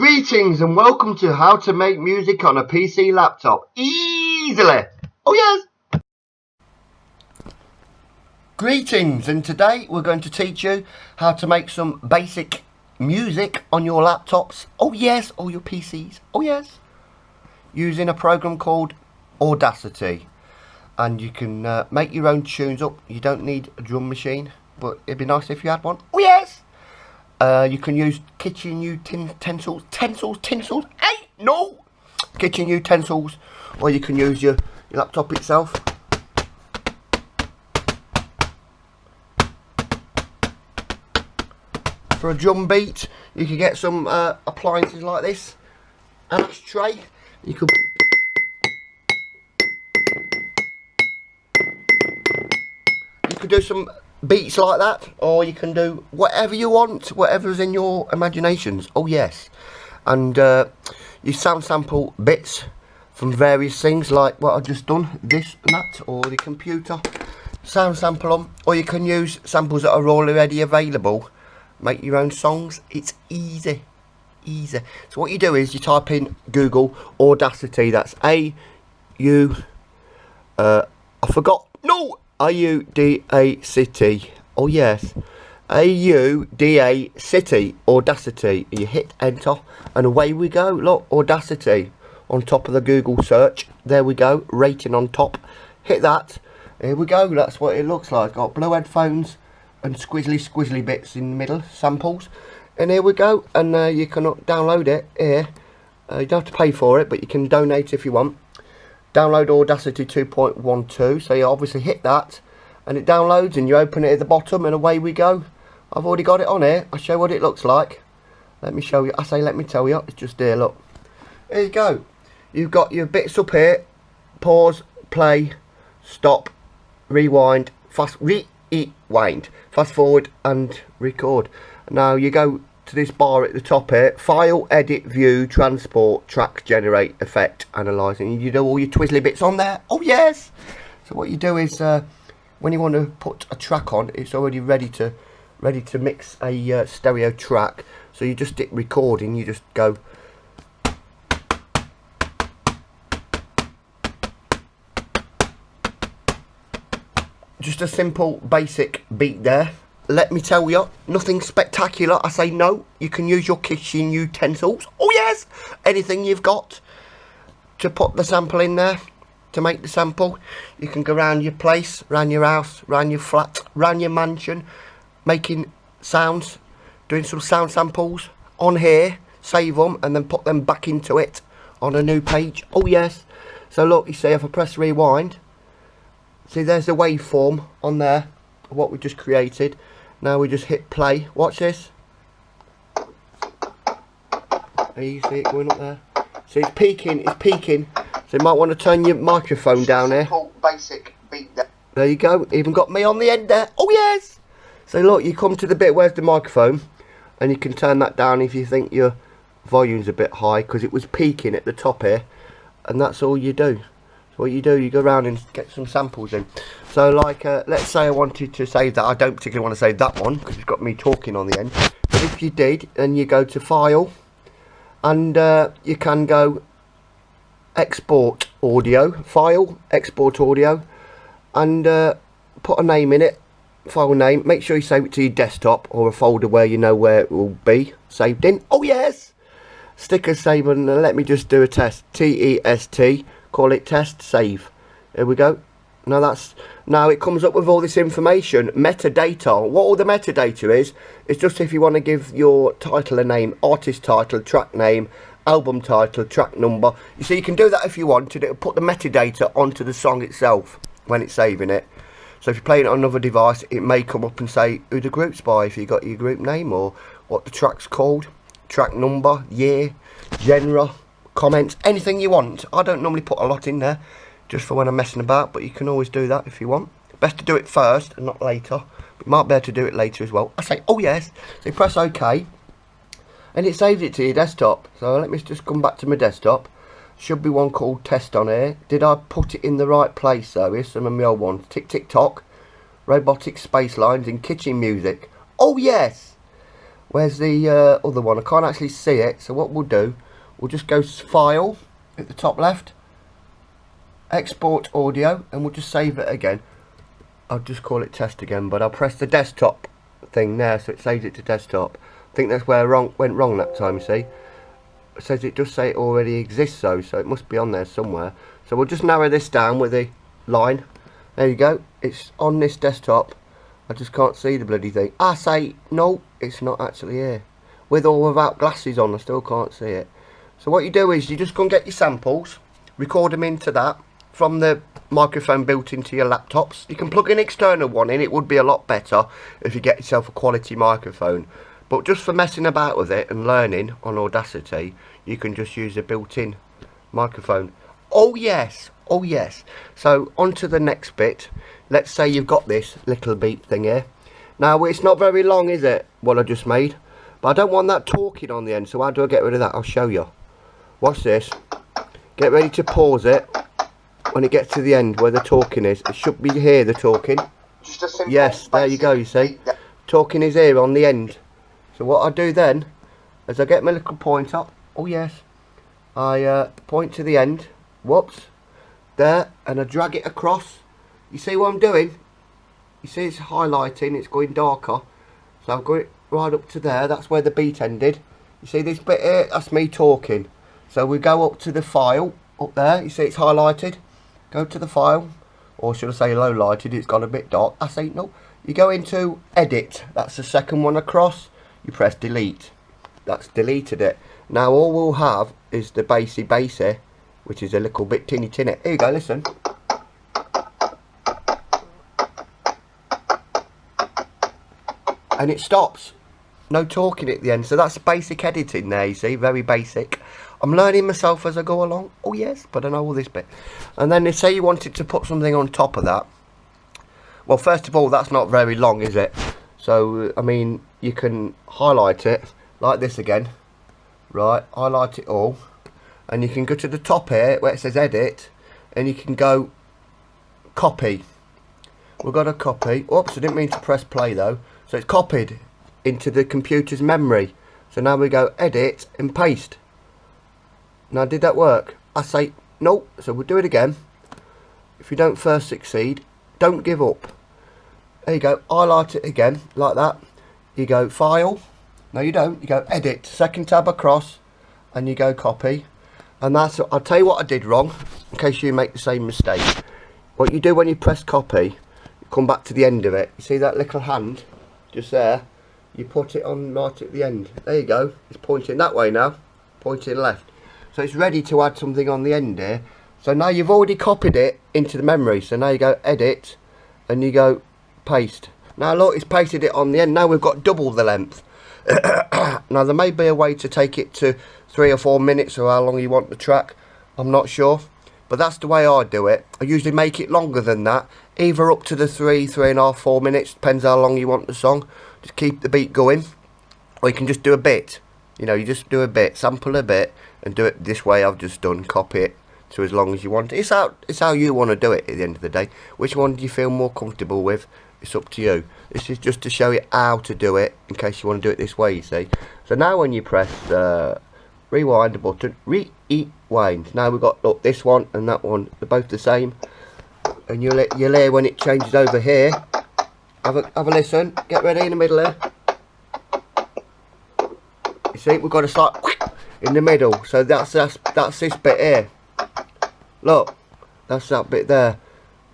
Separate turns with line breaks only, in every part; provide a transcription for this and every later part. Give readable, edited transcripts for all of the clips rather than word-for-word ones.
Greetings and welcome to how to make music on a PC laptop easily. Oh yes! Greetings, and today we're going to teach you how to make some basic music on your laptops. Oh yes, or your PCs. Oh yes. Using a program called Audacity. And you can make your own tunes up. You don't need a drum machine, but it'd be nice if you had one. Oh yes! You can use kitchen utensils, hey, no! Kitchen utensils, or you can use your laptop itself. For a drum beat, you can get some appliances like this. An ashtray, you could... You could do some beats like that, or you can do whatever you want, whatever's in your imaginations. Oh yes. And you sound sample bits from various things, like what I've just done, this and that, or the computer. Sound sample them, or you can use samples that are already available. Make your own songs. It's easy. So what you do is you type in Google Audacity. That's A-U-D-A-City. Oh yes, A-U-D-A-City, Audacity. You hit enter and away we go. Look, Audacity on top of the Google search. There we go, rating on top. Hit that. Here we go, that's what it looks like. Got blue headphones and squizzly bits in the middle, samples. And here we go, and you can download it here. You don't have to pay for it, but you can donate if you want. Download Audacity 2.12, so you obviously hit that and it downloads, and you open it at the bottom and away we go. I've already got it on here. I'll show you what it looks like. Let me show you. I say let me tell you, it's just here, look. There you go. You've got your bits up here. Pause, play, stop, rewind, fast forward and record. Now you go to this bar at the top here, file, edit, view, transport, track, generate, effect, analyze, and you do all your twizzly bits on there. Oh yes. So what you do is when you want to put a track on, it's already ready to mix a stereo track. So you just hit recording, you just go just a simple basic beat there. Let me tell you, nothing spectacular. I say no. You can use your kitchen utensils. Oh yes, anything you've got to put the sample in there, to make the sample. You can go around your place, around your house, around your flat, around your mansion, making sounds, doing some sound samples on here, save them and then put them back into it on a new page. Oh yes. So look, you see, if I press rewind, see there's the waveform on there, what we just created. Now we just hit play. Watch this. There, you see it going up there. So it's peaking. So you might want to turn your microphone down here. Basic beat there. There you go. Even got me on the end there. Oh yes. So look, you come to the bit where's the microphone, and you can turn that down if you think your volume's a bit high, because it was peaking at the top here. And that's all you do. What you do, you go around and get some samples in. So like let's say I wanted to save that. I don't particularly want to save that one because it's got me talking on the end, but if you did, then you go to file and you can go export audio, file, export audio, and put a name in it, file name. Make sure you save it to your desktop or a folder where you know where it will be saved in. Oh yes, sticker save, and let me just do a test. T-E-S-T, call it test, save. Here we go. Now it comes up with all this information, metadata. What all the metadata is, it's just if you want to give your title a name, artist title, track name, album title, track number. You see, you can do that if you wanted. It'll put the metadata onto the song itself when it's saving it. So if you're playing it on another device, it may come up and say who the group's by, if you got your group name, or what the track's called, track number, year, genre, comments, anything you want. I don't normally put a lot in there, just for when I'm messing about, but you can always do that if you want. Best to do it first and not later. But you might be able to do it later as well. I say, oh yes. So you press OK, and it saves it to your desktop. So let me just come back to my desktop. Should be one called test on here. Did I put it in the right place though? Here's some of my old ones. Tick Tick Tock, robotic space lines, and kitchen music. Oh yes. Where's the other one? I can't actually see it. So what we'll do, we'll just go File at the top left, Export Audio, and we'll just save it again. I'll just call it test again, but I'll press the desktop thing there, so it saves it to desktop. I think that's where I went wrong that time, you see. It says it does say it already exists though, so it must be on there somewhere. So we'll just narrow this down with the line. There you go, it's on this desktop. I just can't see the bloody thing. I say, no, it's not actually here. With or without glasses on, I still can't see it. So what you do is you just go and get your samples, record them into that from the microphone built into your laptops. You can plug an external one in, it would be a lot better if you get yourself a quality microphone. But just for messing about with it and learning on Audacity, you can just use a built-in microphone. Oh yes, oh yes. So on to the next bit. Let's say you've got this little beat thing here. Now it's not very long, is it, what I just made? But I don't want that talking on the end, so how do I get rid of that? I'll show you. Watch this. Get ready to pause it when it gets to the end where the talking is. It should be here, the talking. Just a simple, yes, there you go, you see. Talking is here on the end. So what I do then, is I get my little pointer. Oh yes. I point to the end. Whoops. There. And I drag it across. You see what I'm doing? You see it's highlighting, it's going darker. So I've got it right up to there, that's where the beat ended. You see this bit here, that's me talking. So we go up to the file, up there, you see it's highlighted. Go to the file, or should I say low lighted, it's got a bit dark. I say no. You go into edit, that's the second one across. You press delete. That's deleted it. Now all we'll have is the bassy bass here, which is a little bit tinny. Here you go, listen. And it stops. No talking at the end. So that's basic editing there, you see. Very basic. I'm learning myself as I go along. Oh yes, but I know all this bit. And then they say you wanted to put something on top of that. Well, first of all, that's not very long, is it? So, I mean, you can highlight it like this again. Right, highlight it all. And you can go to the top here where it says edit. And you can go copy. We've got a copy. Oops, I didn't mean to press play though. So it's copied into the computer's memory. So now we go edit and paste. Now did that work? I say no. So we'll do it again. If you don't first succeed, don't give up. There you go. Highlight it again like that. You go file. No you don't. You go edit. Second tab across. And you go copy. And that's, I'll tell you what I did wrong. In case you make the same mistake. What you do when you press copy, you come back to the end of it. You see that little hand? Just there, you put it on right at the end. There you go, it's pointing that way now, pointing left. So it's ready to add something on the end here. So now you've already copied it into the memory. So now you go edit and you go paste. Now look, it's pasted it on the end. Now we've got double the length. Now there may be a way to take it to 3 or 4 minutes or how long you want the track. I'm not sure. But that's the way I do it. I usually make it longer than that. Either up to the 3.5, 4 minutes. Depends how long you want the song. Just keep the beat going. Or you can just do a bit. You know, you just do a bit. Sample a bit. And do it this way I've just done. Copy it to as long as you want. It's how you want to do it at the end of the day. Which one do you feel more comfortable with? It's up to you. This is just to show you how to do it. In case you want to do it this way, you see. So now when you press rewind the button. Rewind. Now we've got, look, this one and that one. They're both the same. And you'll hear when it changes over here. Have a listen. Get ready in the middle here. You see, we've got to start in the middle. So that's this bit here. Look, that's that bit there.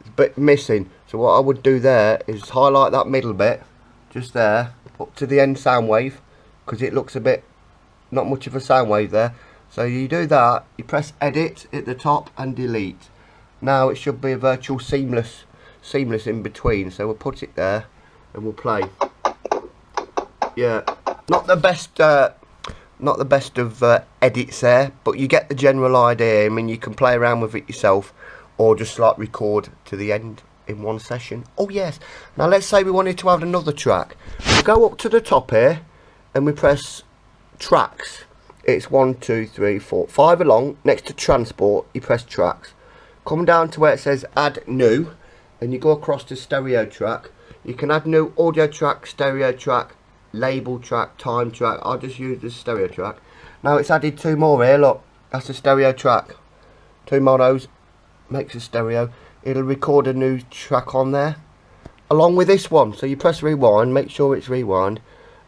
It's a bit missing. So what I would do there is highlight that middle bit, just there, up to the end sound wave, because it looks a bit not much of a sound wave there. So you do that. You press edit at the top and delete. Now it should be a virtual seamless in between. So we'll put it there and we'll play. Yeah, not the best of edits there, but you get the general idea. I mean, you can play around with it yourself, or just like record to the end in one session. Oh yes. Now let's say we wanted to add another track. We'll go up to the top here and we press tracks. It's 1, 2, 3, 4, 5 along. Next to transport, you press tracks. Come down to where it says add new, and you go across to stereo track. You can add new audio track, stereo track, label track, time track. I'll just use the stereo track. Now it's added 2 more here, look. That's the stereo track. 2 monos makes a stereo. It'll record a new track on there along with this one. So you press rewind, make sure it's rewind,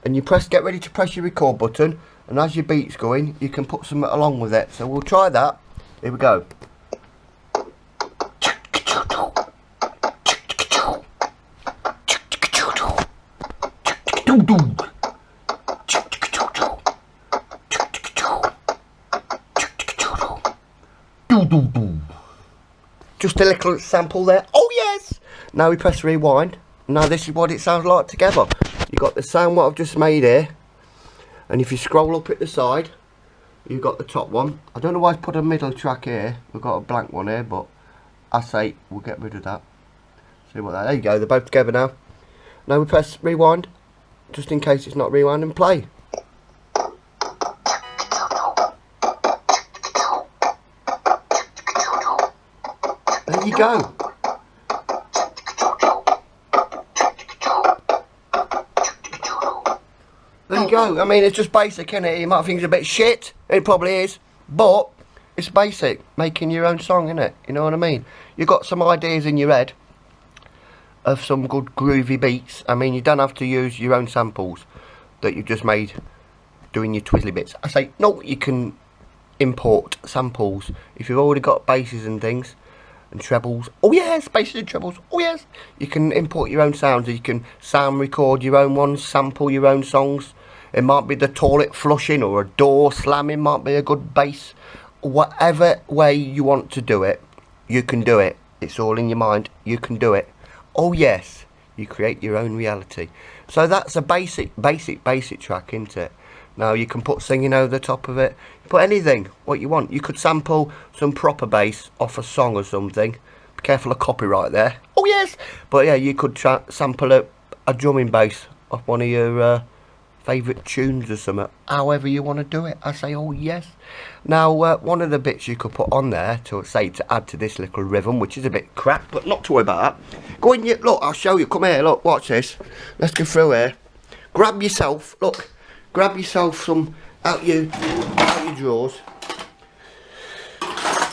and you get ready to press your record button, and as your beat's going you can put something along with it. So we'll try that. Here we go. Just a little sample there. Oh yes! Now we press rewind. Now this is what it sounds like together. You got the sound what I've just made here, and if you scroll up at the side, you've got the top one. I don't know why I've put a middle track here. We've got a blank one here, but I say we'll get rid of that. See what that? There you go. They're both together now. Now we press rewind, just in case it's not rewind, and play. There you go. There you go. I mean, it's just basic, isn't it? You might think it's a bit shit. It probably is. But it's basic. Making your own song, isn't it? You know what I mean? You've got some ideas in your head of some good groovy beats. I mean, you don't have to use your own samples that you've just made doing your twizzly bits. I say, no, you can import samples. If you've already got basses and things, and trebles, oh yes, basses and trebles, oh yes, you can import your own sounds. You can sound record your own ones, sample your own songs. It might be the toilet flushing or a door slamming, might be a good bass. Whatever way you want to do it, you can do it. It's all in your mind. You can do it. Oh yes, you create your own reality. So that's a basic track, isn't it? Now you can put singing over the top of it. Put anything, what you want. You could sample some proper bass off a song or something. Be careful of copyright there. Oh yes! But yeah, you could sample a drumming bass off one of your favourite tunes or something. However you want to do it. I say, oh yes. Now, one of the bits you could put on there to add to this little rhythm, which is a bit crap, but not to worry about that. Go in, look, I'll show you. Come here, look, watch this. Let's go through here. Grab yourself, look. Grab yourself some out your drawers.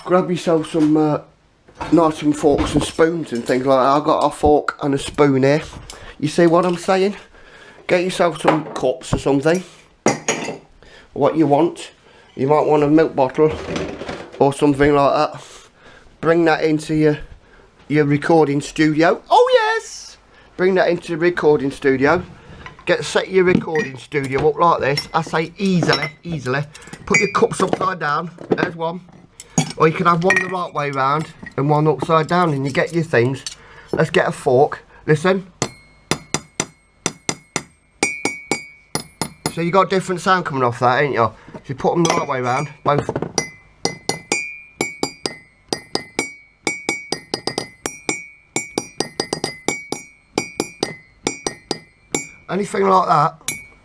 Grab yourself some knives and forks and spoons and things like that. I've got a fork and a spoon here. You see what I'm saying? Get yourself some cups or something. What you want. You might want a milk bottle or something like that. Bring that into your recording studio. Oh yes! Bring that into the recording studio. Set your recording studio up like this. I say easily. Put your cups upside down. There's one. Or you can have one the right way round and one upside down, and you get your things. Let's get a fork. Listen. So you got different sound coming off that, ain't you? So you put them the right way round, both. Anything like that.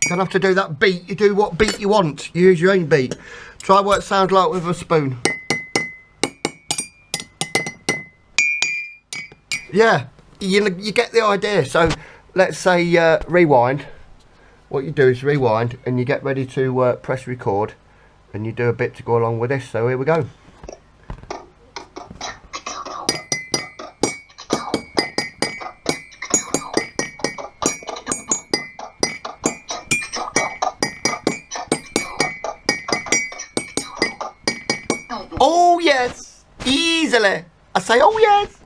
Don't have to do that beat. You do what beat you want. You use your own beat. Try what it sounds like with a spoon. Yeah, you get the idea. So let's say rewind. What you do is rewind and you get ready to press record, and you do a bit to go along with this. So here we go. Oh yes, easily. I say oh yes.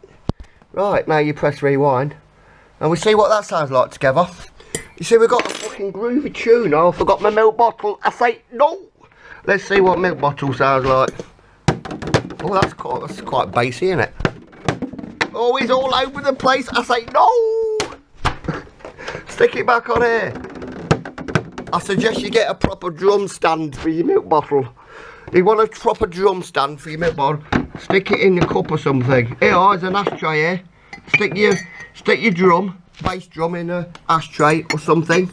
Right, now you press rewind and we see what that sounds like together. You see, we've got a fucking groovy tune. Oh, I forgot my milk bottle. I say no. Let's see what milk bottle sounds like. Oh, that's quite bassy, isn't it? Oh, he's all over the place. I say no. Stick it back on here. I suggest you get a proper drum stand for your milk bottle. You want a proper drum stand for your milk bottle, stick it in the cup or something. Here, there's an ashtray here. Stick your drum, bass drum in an ashtray or something.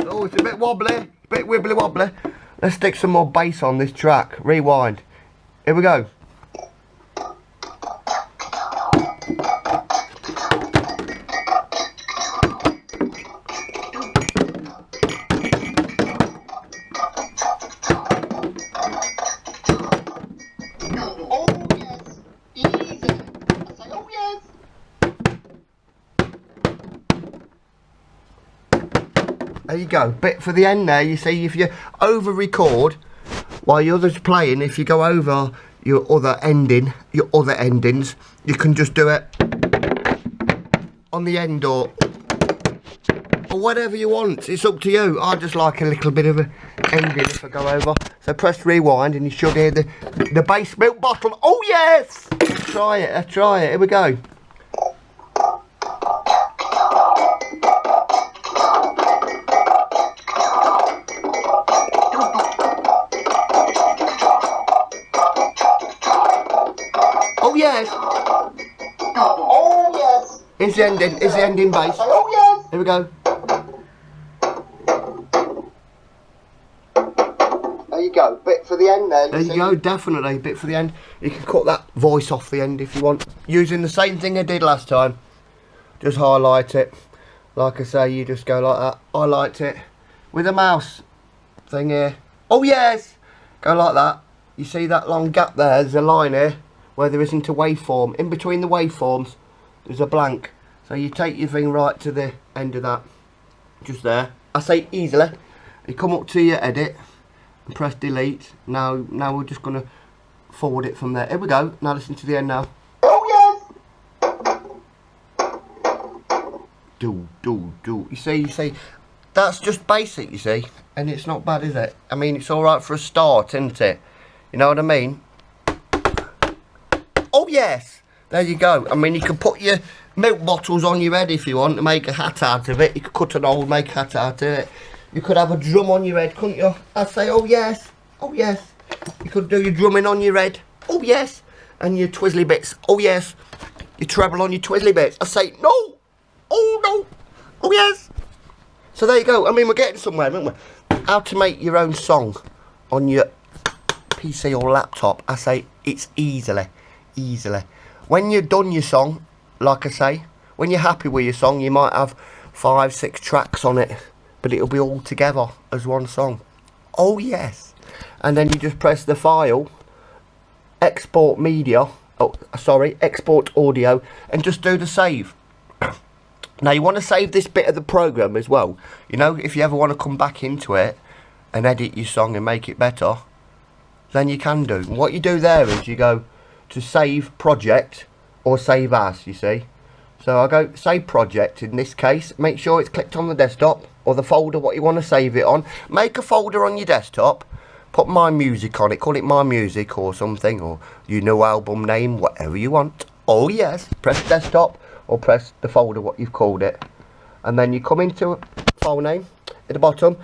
Oh, it's a bit wobbly, a bit wibbly wobbly. Let's stick some more bass on this track. Rewind. Here we go. There you go. Bit for the end there. You see, if you over record while the other's playing, if you go over your other endings, you can just do it on the end or whatever you want. It's up to you. I just like a little bit of a ending if I go over. So press rewind and you should hear the bass milk bottle. Oh yes! Let's try it. Let's try it. Here we go. Oh yes! Oh yes! It's the ending. It's the ending bass. Oh yes! Here we go. There you go, bit for the end there. There you go, definitely, bit for the end. You can cut that voice off the end if you want. Using the same thing I did last time. Just highlight it. Like I say, you just go like that. Highlight it. With a mouse thing here. Oh yes! Go like that. You see that long gap there? There's a line here where there isn't a waveform. In between the waveforms, there's a blank. So you take your thing right to the end of that. Just there. I say easily. You come up to your edit. And press delete. Now we're just going to forward it from there. Here we go. Now listen to the end now. Oh yes. Do. You see. That's just basic, you see. And it's not bad, is it? I mean, it's all right for a start, isn't it? You know what I mean? Oh yes. There you go. I mean, you can put your milk bottles on your head if you want to make a hat out of it. You could cut an old, make a hat out of it. You could have a drum on your head, couldn't you? I'd say, oh yes, oh yes. You could do your drumming on your head, oh yes. And your twizzly bits, oh yes. Your treble on your twizzly bits. I say, no, oh no, oh yes. So there you go. I mean, we're getting somewhere, aren't we? How to make your own song on your PC or laptop. I say, it's easily. When you've done your song, like I say, when you're happy with your song, you might have 5, 6 tracks on it. But it'll be all together as one song. Oh yes. And then you just press the file, export media, export audio, and just do the save. Now you want to save this bit of the program as well. You know, if you ever want to come back into it and edit your song and make it better, then you can do. And what you do there is you go to save project or save as, you see. So I go save project in this case. Make sure it's clicked on the desktop or the folder what you want to save it on. Make a folder on your desktop. Put My Music on it. Call it My Music or something, or your new album name, whatever you want. Oh yes. Press desktop or press the folder what you've called it. And then you come into file name at the bottom.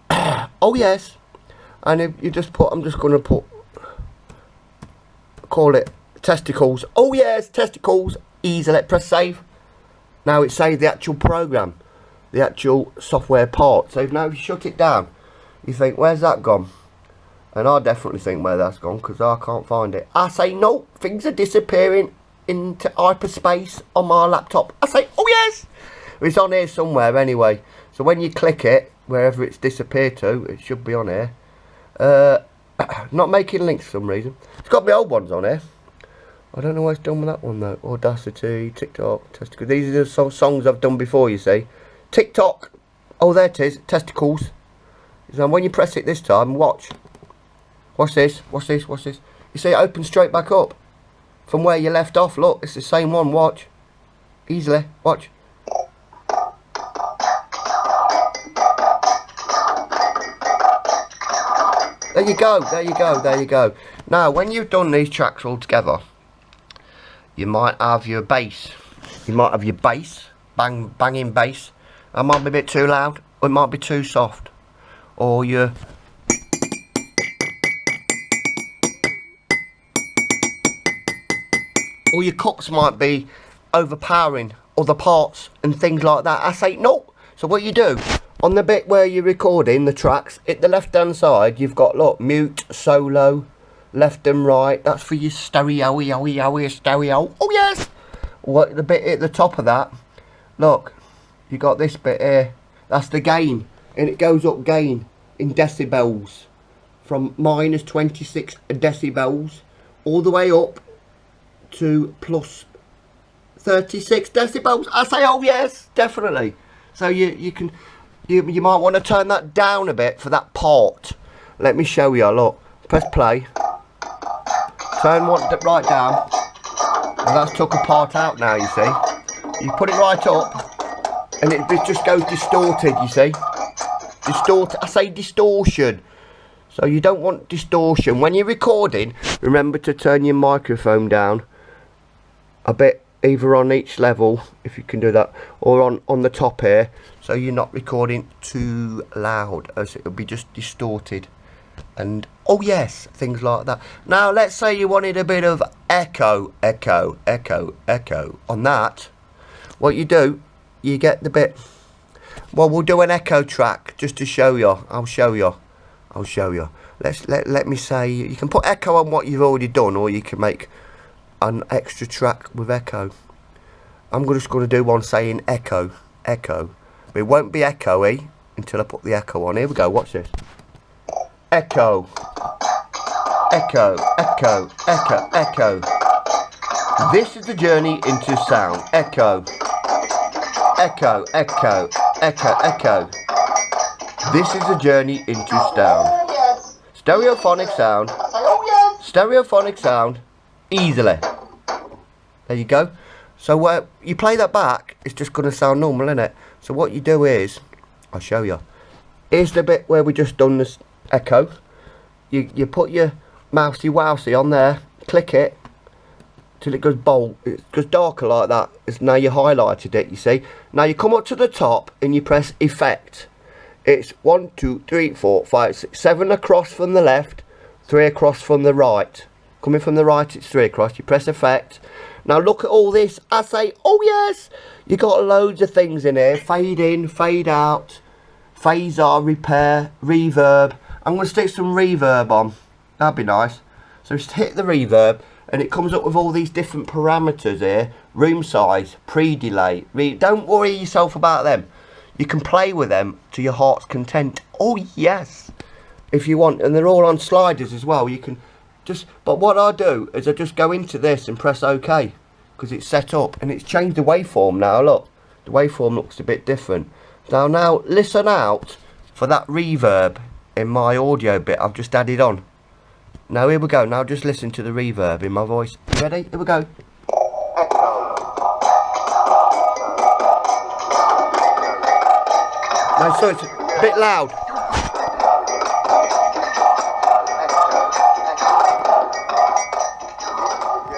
Oh yes. And if you just put, I'm just going to call it testicles. Oh yes, testicles. Easily. Press save. Now it saved the actual program, the actual software part. So now if you shut it down, you think, where's that gone? And I definitely think where that's gone, because I can't find it. I say, no, things are disappearing into hyperspace on my laptop. I say, oh yes, it's on here somewhere anyway. So when you click it, wherever it's disappeared to, it should be on here. Not making links for some reason. It's got my old ones on here. I don't know what it's done with that one though. Audacity, TikTok, testicles. These are the songs I've done before, you see. TikTok. Oh, there it is. Testicles. So when you press it this time, watch. Watch this. Watch this. Watch this. You see it opens straight back up from where you left off. Look, it's the same one. Watch. Easily. Watch. There you go. There you go. There you go. Now, when you've done these tracks all together, you might have your bass. You might have your bass, banging bass. That might be a bit too loud, or it might be too soft. Or your cuts might be overpowering other parts and things like that. I say no. So what you do, on the bit where you're recording the tracks, at the left hand side, you've got, look, mute, solo, left and right. That's for your stereo. Oh yes. What the bit at the top of that, look, you got this bit here. That's the gain, and it goes up gain in decibels from minus 26 decibels all the way up to plus 36 decibels. I say, oh yes, definitely. So you can You might want to turn that down a bit for that part. Let me show you. Look, press play. Turn one right down. And that's took a part out now, you see. You put it right up, and it just goes distorted, you see. I say distortion. So you don't want distortion. When you're recording, remember to turn your microphone down a bit, either on each level, if you can do that, or on the top here, so you're not recording too loud, as it'll be just distorted. And oh yes, things like that. Now let's say you wanted a bit of echo on that. What you do, you get the bit. Well, we'll do an echo track just to show you. I'll show you. Let me say, you can put echo on what you've already done, or you can make an extra track with echo. I'm just going to do one saying echo. But it won't be echoey until I put the echo on. Here we go, watch this. Echo. This is the journey into sound. Echo. This is the journey into sound. Stereophonic sound. Stereophonic sound. Easily. There you go. So you play that back, it's just going to sound normal, isn't it? So what you do is, I'll show you. Here's the bit where we just done this echo. You put your mousey wousey on there, click it till it goes bold. It goes darker like that. It's now you highlighted it, you see. Now you come up to the top and you press effect. It's 1, 2, 3, 4, 5, 6, 7 across from the left, 3 across from the right. Coming from the right, it's 3 across. You press effect. Now look at all this. I say, oh yes, you got loads of things in here. Fade in, fade out, phaser, repair, reverb. I'm going to stick some reverb on. That'd be nice. So just hit the reverb, and it comes up with all these different parameters here. Room size, pre-delay. Don't worry yourself about them. You can play with them to your heart's content. Oh yes, if you want. And they're all on sliders as well. You can just, but what I do is I just go into this and press OK, because it's set up and it's changed the waveform now. Look, the waveform looks a bit different. Now listen out for that reverb in my audio bit I've just added on. Now here we go. Now just listen to the reverb in my voice. You ready? Here we go. Now so it's a bit loud.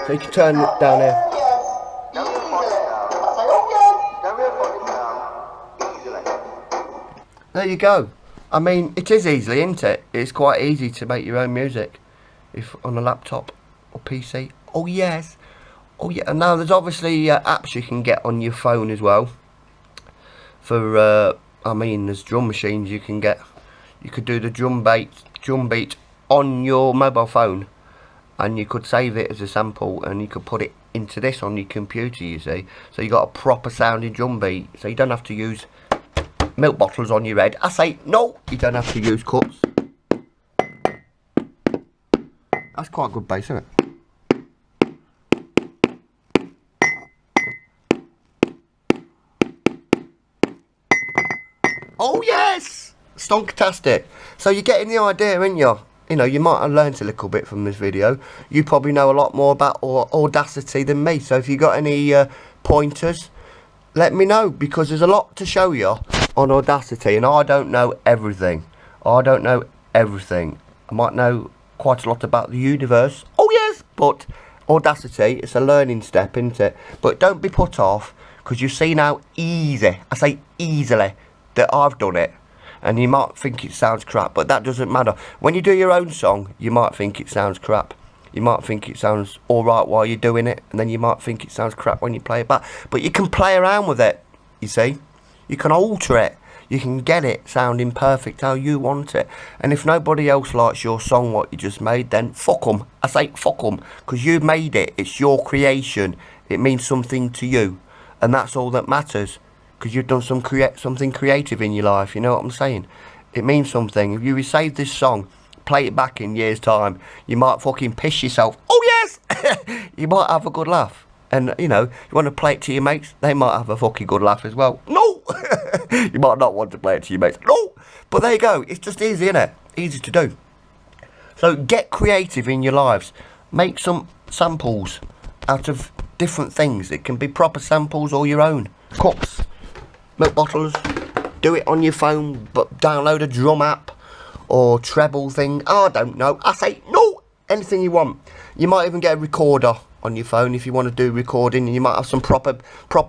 So you can turn it down here. There you go. I mean, it is easily, isn't it? It's quite easy to make your own music, if on a laptop or PC. Oh yes. Oh yeah. And now there's obviously apps you can get on your phone as well. For I mean, there's drum machines you can get. You could do the drum beat on your mobile phone, and you could save it as a sample, and you could put it into this on your computer, you see. So you got a proper sounding drum beat, so you don't have to use milk bottles on your head. I say no, you don't have to use cups. That's quite good bass, isn't it? Oh yes, stonkatastic. So you're getting the idea, aren't you? You know, you might have learnt a little bit from this video. You probably know a lot more about Audacity than me. So if you got any pointers, let me know, because there's a lot to show you on Audacity, and I don't know everything. I might know quite a lot about the universe. Oh yes, but Audacity, it's a learning step, isn't it? But don't be put off, because you've seen how easy, I say easily, that I've done it. And you might think it sounds crap, but that doesn't matter. When you do your own song, you might think it sounds crap. You might think it sounds alright while you're doing it, and then you might think it sounds crap when you play it back. But you can play around with it, you see. You can alter it. You can get it sounding perfect how you want it. And if nobody else likes your song, what you just made, then fuck them. I say fuck them, because you made it. It's your creation. It means something to you. And that's all that matters. Because you've done something creative in your life, you know what I'm saying? It means something. If you receive this song, play it back in years' time, you might fucking piss yourself. Oh yes! You might have a good laugh. And, you know, you want to play it to your mates, they might have a fucking good laugh as well. No! You might not want to play it to your mates. No! But there you go. It's just easy, isn't it? Easy to do. So get creative in your lives. Make some samples out of different things. It can be proper samples or your own. Cups, milk bottles. Do it on your phone, but download a drum app or treble thing. I don't know. I say no. Anything you want. You might even get a recorder on your phone if you want to do recording, and you might have some proper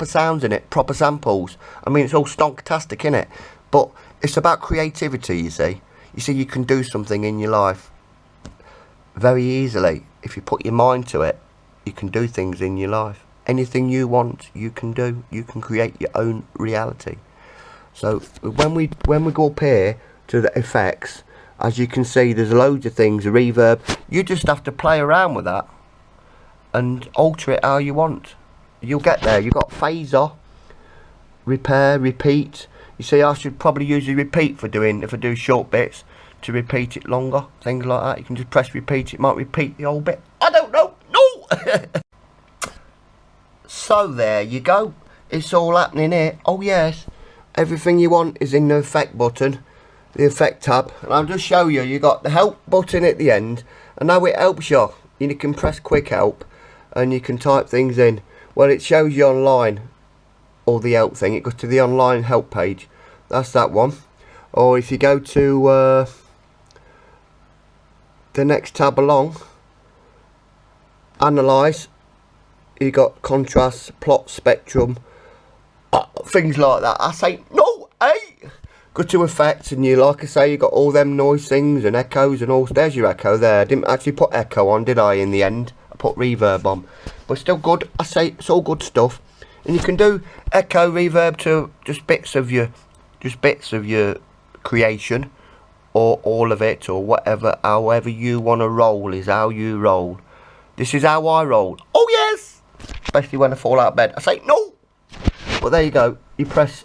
sounds in it, proper samples. I mean, it's all stonktastic, innit? But it's about creativity, you see. You see, you can do something in your life very easily. If you put your mind to it, you can do things in your life. Anything you want, you can do. You can create your own reality. So when we go up here to the effects, as you can see, there's loads of things, reverb. You just have to play around with that and alter it how you want. You'll get there. You've got phaser, repair, repeat. You see, I should probably use a repeat for doing, if I do short bits, to repeat it longer, things like that. You can just press repeat, it might repeat the whole bit. I don't know, no! So there you go. It's all happening here. Oh yes, everything you want is in the effect button, the effect tab. And I'll just show you, you got the help button at the end, and now it helps you. You can press quick help and you can type things in. Well, it shows you online all the help thing. It goes to the online help page. That's that one. Or if you go to the next tab along, analyze, you got contrast, plot, spectrum, things like that. I say no, hey. Go to effects, and you, like I say, you got all them noise things and echoes and all. There's your echo there. I didn't actually put echo on, did I, in the end? I put reverb on, but still good. I say it's all good stuff. And you can do echo, reverb to just bits of your creation, or all of it, or whatever. However you want to roll is how you roll. This is how I roll. Oh yes, especially when I fall out of bed. I say no. But there you go. You press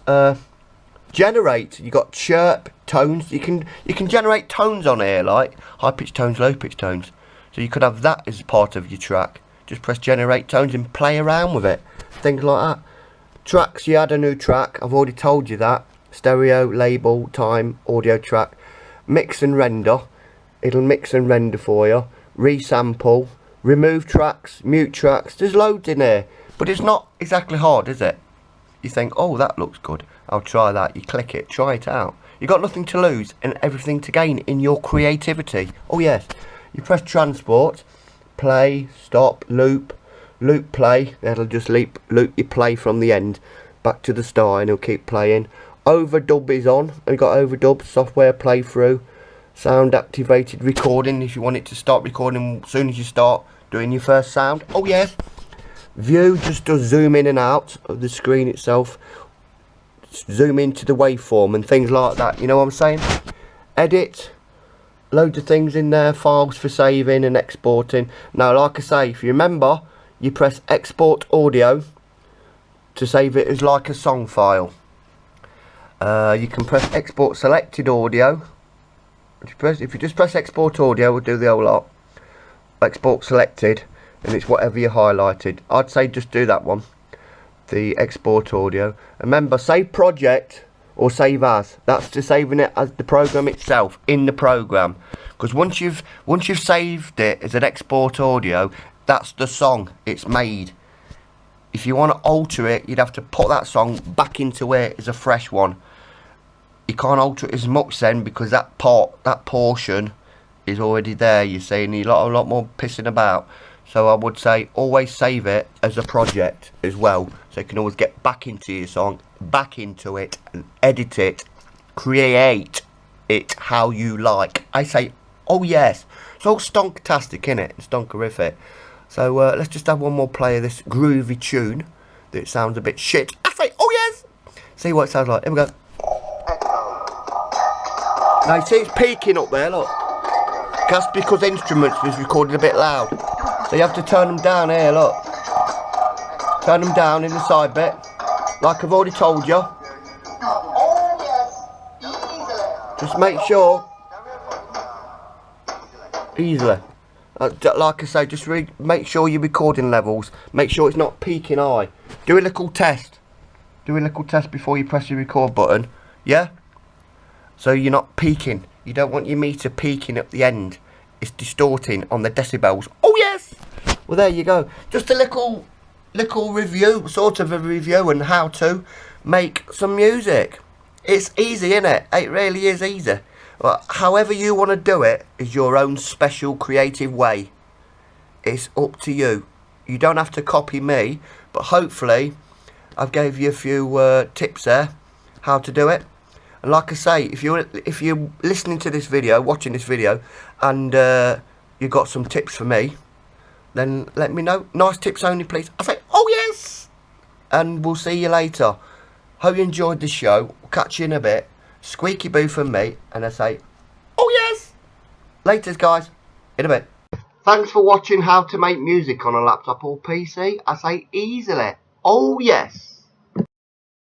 generate. You got chirp, tones. You can generate tones on here, like high pitch tones, low pitch tones. So you could have that as part of your track. Just press generate tones and play around with it. Things like that. Tracks, you add a new track. I've already told you that. Stereo, label, time, audio track. Mix and render. It'll mix and render for you. Resample. Remove tracks, mute tracks. There's loads in there. But it's not exactly hard, is it? You think, oh, that looks good. I'll try that. You click it, try it out. You've got nothing to lose and everything to gain in your creativity. Oh yes. You press transport, play, stop, loop, loop play. That'll just loop your play from the end back to the start, and it'll keep playing. Overdub is on. You've got overdub, software playthrough, sound activated recording if you want it to start recording as soon as you start doing your first sound. Oh yes. View just does zoom in and out of the screen itself. Zoom into the waveform and things like that. You know what I'm saying? Edit. Loads of things in there. Files for saving and exporting. Now, like I say, if you remember, you press export audio to save it as like a song file. You can press export selected audio. If you just press export audio, we'll do the whole lot. Export selected. And it's whatever you highlighted. I'd say just do that one, the export audio. Remember, save project or save as. That's just saving it as the program itself in the program. Because once you've saved it as an export audio, that's the song. It's made. If you want to alter it, you'd have to put that song back into it as a fresh one. You can't alter it as much then, because that portion is already there. You see, and you're a lot more pissing about. So I would say always save it as a project as well, so you can always get back into your song, back into it, and edit it, create it how you like. I say, oh yes, it's all stonktastic, innit? It's stonkerific. So let's just have one more play of this groovy tune that sounds a bit shit. I say, oh yes! See what it sounds like. Here we go. Now you see it's peaking up there, look. That's because instruments was recorded a bit loud. So you have to turn them down here, look. Turn them down in the side bit, like I've already told you. Just make sure. Easily. Like I say, just make sure your recording levels. Make sure it's not peaking high. Do a little test. do a little test before you press the record button. Yeah? So you're not peaking. You don't want your meter peaking at the end. It's distorting on the decibels. Oh yes! Well, there you go. Just a little review, sort of a review on how to make some music. It's easy, isn't it? It really is easy. Well, however you want to do it is your own special creative way. It's up to you. You don't have to copy me, but hopefully I've gave you a few tips there how to do it. And like I say, if you're listening to this video, watching this video, and you've got some tips for me, then let me know. Nice tips only, please. I say, oh yes! And we'll see you later. Hope you enjoyed the show. We'll catch you in a bit. Squeaky boo from me, and I say, oh yes! Laters, guys. In a bit. Thanks for watching how to make music on a laptop or PC. I say easily. Oh yes!